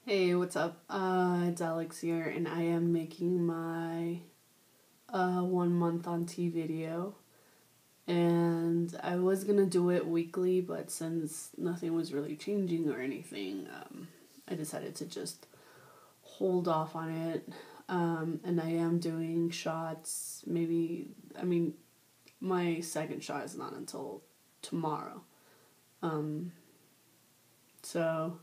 Hey, what's up? It's Alex here, and I am making my 1 month on T video. And I was gonna do it weekly, but since nothing was really changing or anything, I decided to just hold off on it. And I am doing shots, my second shot is not until tomorrow. So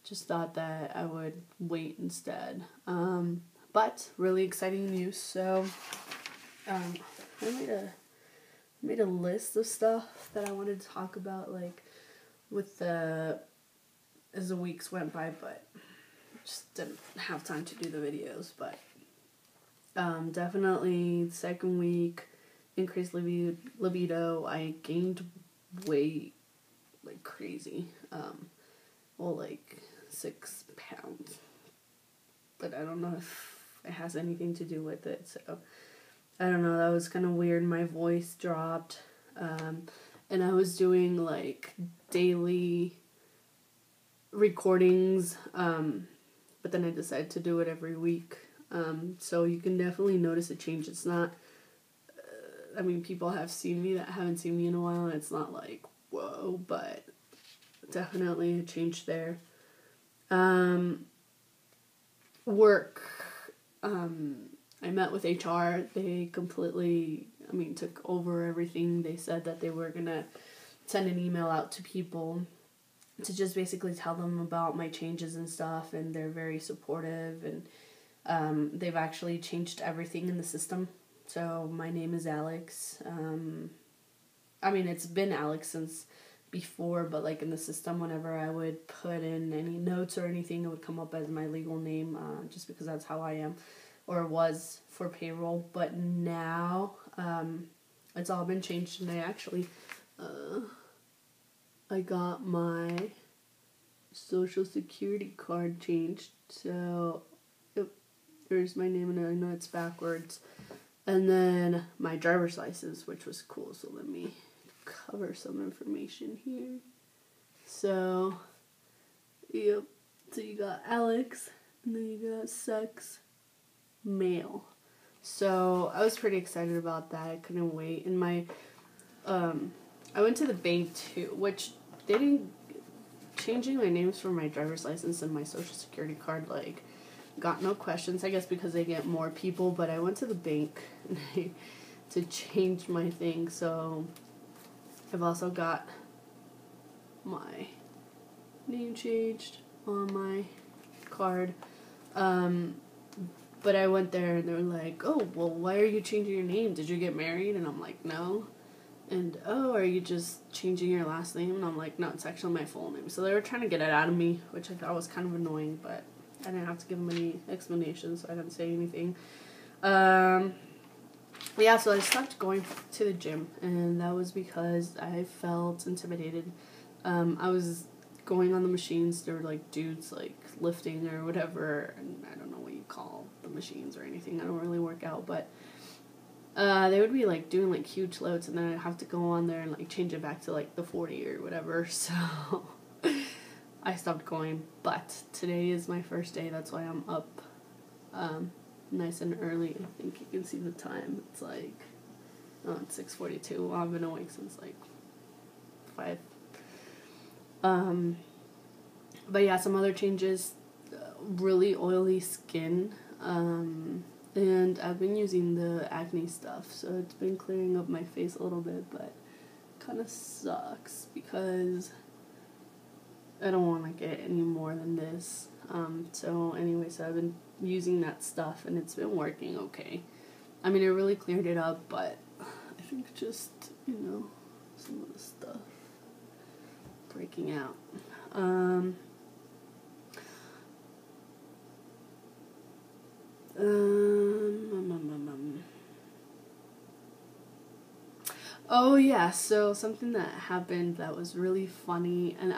just thought that I would wait instead. But really exciting news. So I made a list of stuff that I wanted to talk about, like as the weeks went by, but just didn't have time to do the videos. But definitely second week, increased libido. I gained weight like crazy. Like 6 pounds. But I don't know if it has anything to do with it. So I don't know. That was kind of weird. My voice dropped. And I was doing like daily recordings. But then I decided to do it every week. So you can definitely notice a change. It's not, people have seen me that haven't seen me in a while. And it's not like, whoa, but definitely a change there. Work. I met with HR. They completely, took over everything. They said that they were gonna send an email out to people to just basically tell them about my changes and stuff, and they're very supportive, and they've actually changed everything in the system. So my name is Alex. It's been Alex since before, but like in the system, whenever I would put in any notes or anything, it would come up as my legal name, just because that's how I am, or was for payroll. But now it's all been changed, and I got my social security card changed. So there's my name, and I know it's backwards, and then my driver's license, which was cool. So let me cover some information here. So, yep. So you got Alex, and then you got sex, male. So I was pretty excited about that. I couldn't wait. And I went to the bank too, which they didn't, changing my names for my driver's license and my social security card, like, got no questions, I guess because they get more people. But I went to the bank to change my thing. So I've also got my name changed on my card. But I went there and they were like, oh, well, why are you changing your name? Did you get married? And I'm like, no. And, oh, are you just changing your last name? And I'm like, no, it's actually my full name. So they were trying to get it out of me, which I thought was kind of annoying, but I didn't have to give them any explanations, so I didn't say anything. Yeah, so I stopped going to the gym, and that was because I felt intimidated. I was going on the machines. There were like dudes like lifting or whatever, and I don't know what you call the machines or anything. I don't really work out, but they would be like doing like huge loads, and then I'd have to go on there and like change it back to like the 40 or whatever. So I stopped going. But today is my first day. That's why I'm up nice and early. I think you can see the time. It's like, it's 6:42. Well, I've been awake since like 5. But yeah, some other changes. Really oily skin. And I've been using the acne stuff, so it's been clearing up my face a little bit, but kind of sucks because I don't want to get any more than this. So I've been using that stuff, and it's been working okay. It really cleared it up, but I think just, some of the stuff breaking out. Oh yeah, so something that happened that was really funny, and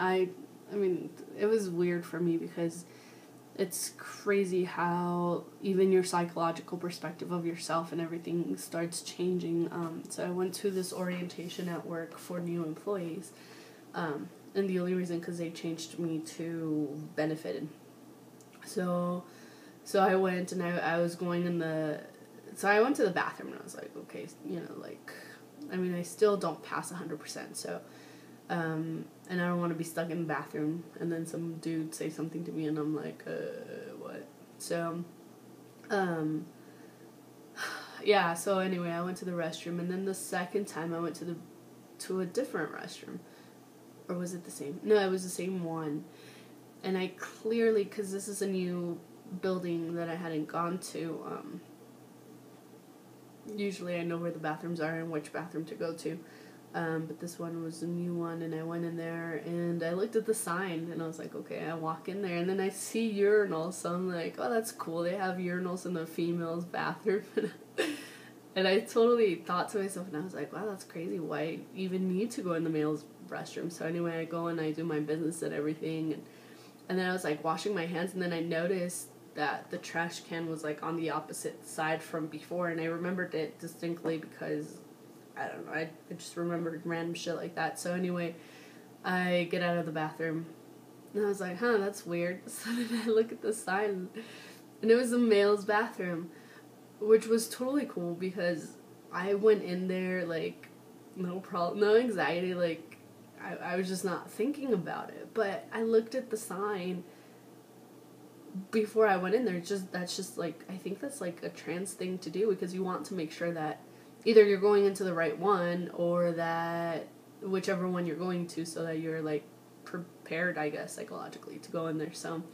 it was weird for me because it's crazy how even your psychological perspective of yourself and everything starts changing. So I went to this orientation at work for new employees, and the only reason because they changed me to benefited. So I went, and I was going in the, so I went to the bathroom, and I was like, okay, you know, like, I mean, I still don't pass 100%, so, and I don't want to be stuck in the bathroom, and then some dude say something to me, and I'm like, what? So, yeah, so anyway, I went to the restroom, and then the second time I went to a different restroom, or was it the same? No, it was the same one, and I clearly, because this is a new building that I hadn't gone to, usually I know where the bathrooms are and which bathroom to go to, but this one was a new one, and I went in there, and I looked at the sign, and I was like, okay, I walk in there, and then I see urinals, so I'm like, oh, that's cool, they have urinals in the female's bathroom, and I totally thought to myself, and I was like, wow, that's crazy, why even need to go in the male's restroom? So anyway, I go and I do my business and everything, and then I was like washing my hands, and then I noticed that the trash can was like on the opposite side from before, and I remembered it distinctly because I don't know, I just remembered random shit like that. So anyway, I get out of the bathroom, and I was like, huh, that's weird. So then I look at the sign, and it was a male's bathroom, which was totally cool because I went in there like no problem, no anxiety, like I was just not thinking about it. But I looked at the sign before I went in there. That's just like, I think that's like a trans thing to do, because you want to make sure that either you're going into the right one, or that whichever one you're going to, so that you're like prepared, I guess, psychologically to go in there. So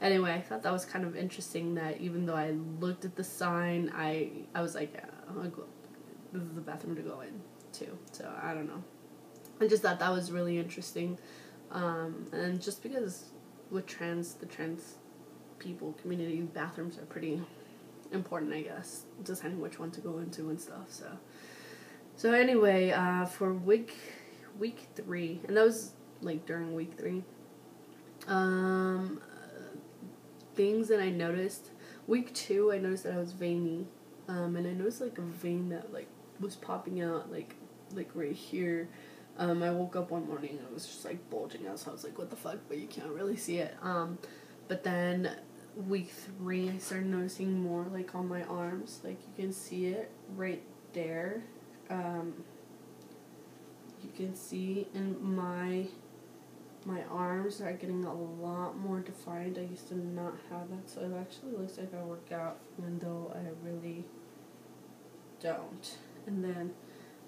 anyway, I thought that was kind of interesting that even though I looked at the sign, I was like, yeah, this is the bathroom to go in too. So I don't know. I just thought that was really interesting. And just because with the trans people community, bathrooms are pretty important, I guess, deciding which one to go into and stuff. So anyway, for week 3, and that was like during week 3, things that I noticed. Week 2, I noticed that I was veiny, and I noticed like a vein that like was popping out like right here. I woke up one morning and it was just like bulging out, so I was like, what the fuck, but you can't really see it. But then week 3, I started noticing more like on my arms, like you can see it right there. You can see in my arms are getting a lot more defined. I used to not have that, so it actually looks like I work out, even though I really don't. And then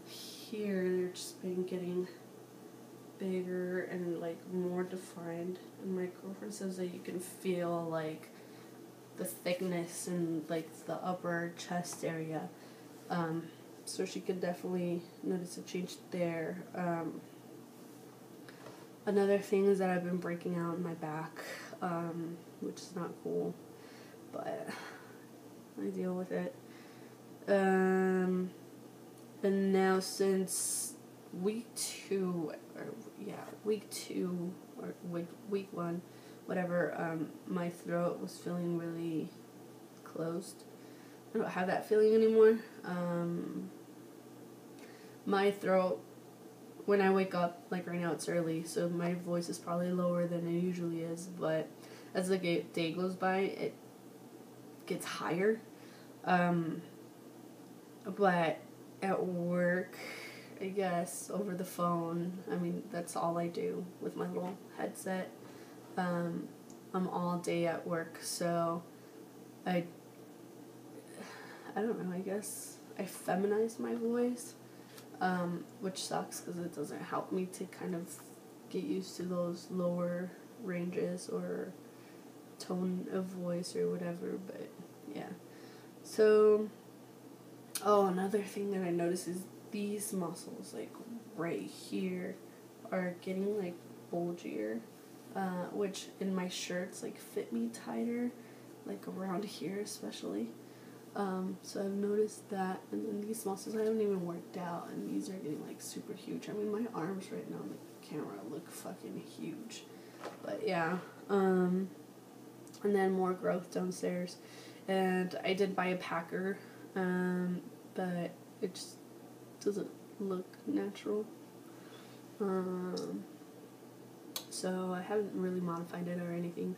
here, they're just been getting bigger and like more defined. And my girlfriend says that you can feel like the thickness and like the upper chest area. So she could definitely notice a change there. Another thing is that I've been breaking out in my back, which is not cool, but I deal with it. And now since week 1, whatever, my throat was feeling really closed. I don't have that feeling anymore. My throat, when I wake up, like right now it's early, so my voice is probably lower than it usually is, but as the day goes by, it gets higher. But at work, I guess, over the phone, I mean, that's all I do with my little headset. I'm all day at work, so I don't know, I guess I feminized my voice, which sucks because it doesn't help me to kind of get used to those lower ranges or tone of voice or whatever, but yeah. So, another thing that I noticed is these muscles, like right here, are getting like bulgier, which in my shirts like fit me tighter, like around here especially. So I've noticed that, and then these muscles I haven't even worked out, and these are getting like super huge. I mean, my arms right now on the camera look fucking huge, but yeah. And then more growth downstairs, and I did buy a packer, but it just doesn't look natural. So I haven't really modified it or anything.